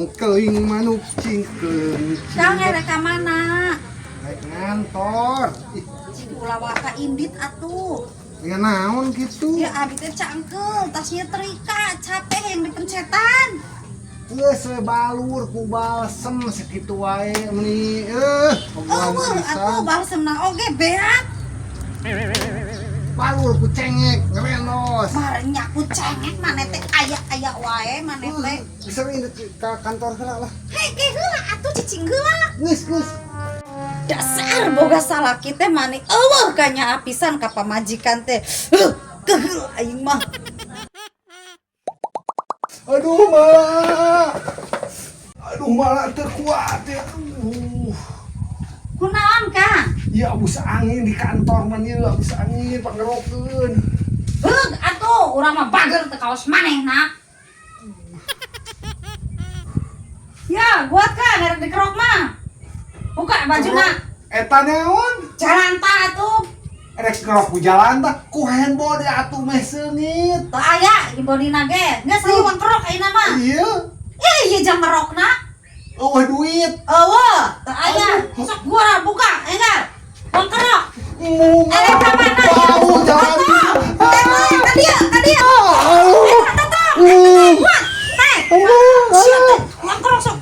cengkeling manuk cingkeling. Kang rek ka mana? Rek ngantor. Ulah waka indit atuh. Dengan naon gitu. Ya abi teh cangkel, tasnya terika, capek yang dipencetan. Geus we balur ku balsem sakitu wae meuni Atuh balsemna oge beak. balur ku cengek ngerenos. Barenya ku cengek maneh teh aya wae maneh teh. Bisa we ka kantor heula lah. Hege heula atuh cicing heula. Geus. Dasar boga salaki teh maneh eueuh kanya apisan ka pamajikan teh. Keugel aing mah. Aduh malah terkuat ya. Kunaon Kang? Ya abus angin di kantor mah ieu abus angin pangerokeun. Heug atuh urang mah bager teu kaos manehna. Ya, buat Kang ada dikerok mah. Buka bajuna. Eta naon? Jalan tah atuh. Rek ngerok ku jalan tah ku handball di atuh meh seungit. Teu aya di bodina ge. Geus liwang kerok ayeuna mah. Iya. Ieu jang ngerokna. Eueuh duit. Eueuh, teu aya. Sok gua buka, enggal. Wang kerok. Ka mana ya? Bau jalan. Ka dieu. Buat. Teh. Sieu teh. Wang kerok sok.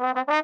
Thank you.